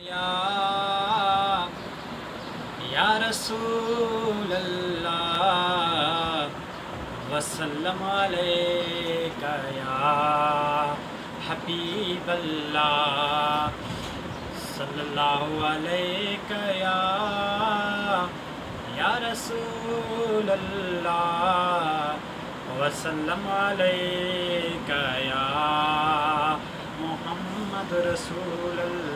या या रसूल अल्लाह वसल्लम अलैका या हबीब अल्लाह सल्लल्लाहु अलैका या रसूल अल्लाह वसल्लम अलैका या मुहम्मद रसूल अल्लाह।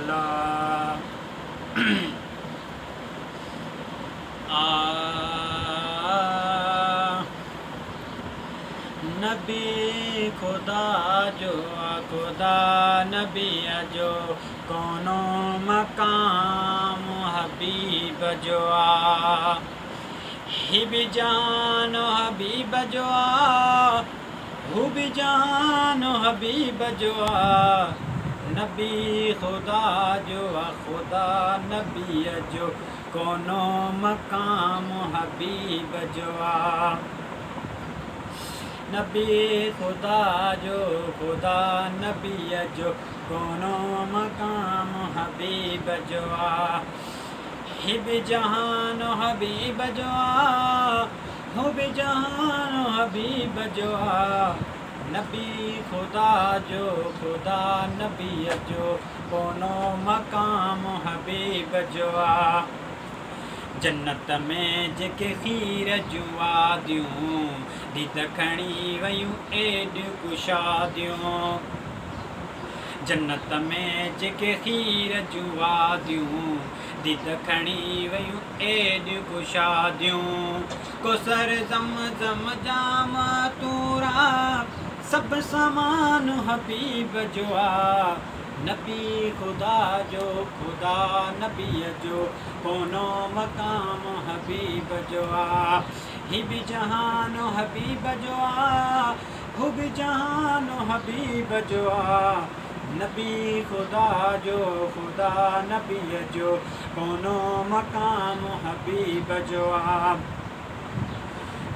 नबी खुदा जो खुदा नबी जो कोनो मकाम हबीब जो ही भी जानो हबीब जो हु भी जानो हबीब जो नबी खुदा जो खुदा नबी जो कोनो मकाम हबीब जो नबी खुदा जो खुदा नबी जो कोनो मकाम हबीब जो हिब जहान हबीब जो हुब जहान हबीब जो नबी खुदा जो खुदा नबी जो कोनो मकाम हबीब जो जन्नत में जेके खीर जुआ दियूं दीद खणी वयूं एड कुशादियूं जन्नत में जेके खीर जुआ दियूं दीद खणी वयूं एड कुशादियूं कोसर जम जम जाम तूरा सब समान हबीब जो नबी खुदा जो खुदा नबी जो कोनो मकाम हबीब जो ही भी जहान हबीब जो हु भी जहान हबीब जो नबी खुदा जो खुदा नबी जो कोनो मकाम हबीब जो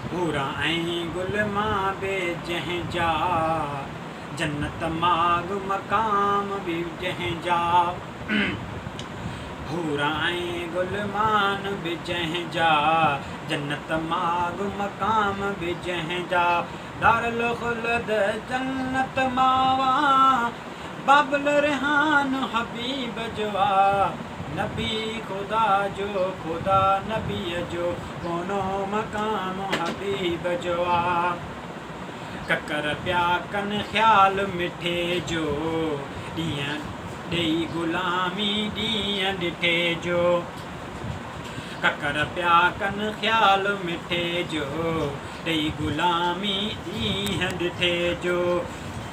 पूरा ऐं गुल मां बे जंहिं जा जन्नत माग मकाम भी जहीं जा हूरा ऐं गुलमान भी जहीं जा जन्नत माग मकाम भी जहीं जा दारुल खुल्द जन्नत मावा बाबुल रेहान हबीब जो नबी खुदा जो खुदा नबी जो कोनो मकाम हबीब जो ककर प्या कन ख्याल मिठे जो ॾींहं ॾेई गुलामी ॾींहं ॾिठे जो ककर प्या कन ख्याल मिठे जो ॾेई गुलामी ॾींहं ॾिठे जो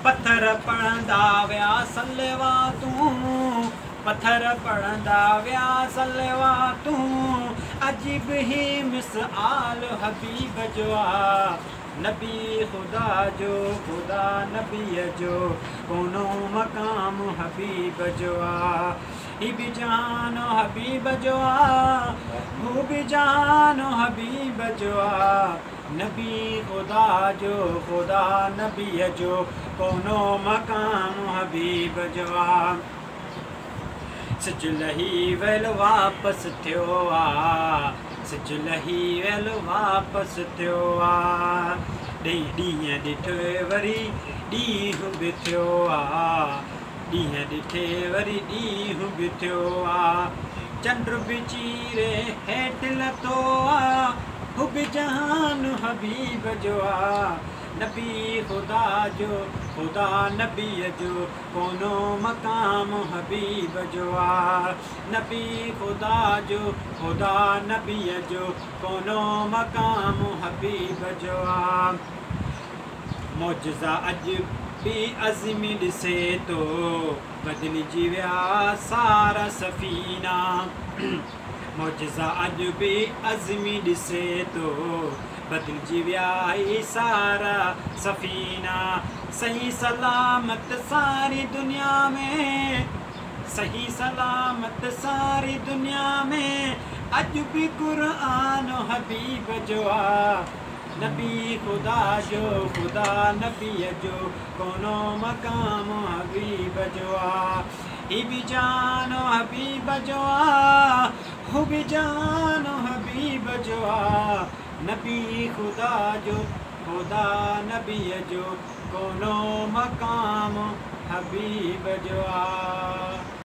पत्थर पढ़ंदा विया सलवा तूं पत्थर पढ़ंदा विया सलवा तूं अजीब ही मिसाल हबीब जो नबी खुदा जो खुदा नबी जो कोनो मकाम हबीब जो ही भी जानो हबीब जो हु भी जानो हबीब जो नबी खुदा जो खुदा नबी जो कोनो मकाम हबीब जो सिज लही वेल वापस थियो सिज लही वेल वापस थियो ॾींहं ॾिठो वरी ॾींहुं बि थियो ॾींहं ॾिठे वरी ॾींहुं बि थियो चंड बि चीरे हेठि लथो हु बि जहान हबीब जो नबी खुदा जो खुदा नबी जो कोनो मकाम हबीब जो नबी खुदा जो खुदा नबी जो कोनो मकाम हबीब जो मौजज़ा अॼु बि अज़मी ॾिसे तो बदिलजी विया सारा सफ़ीना मौजज़ा अॼु बि अज़मी ॾिसे तो बदिलजी विया सारा सफ़ीना सही सलामत सारी दुनिया में सही सलामत सारी दुनिया में अॼु बि क़ुरान हबीब जो नबी खुदा जो खुदा नबी जो कोनो मकाम हबीब जो ही भी जानो हबीब जोआ, हो भी जानो हबीब जोआ, नबी खुदा जो खुदा नबी जो कोनो मकाम हबीब जोआ।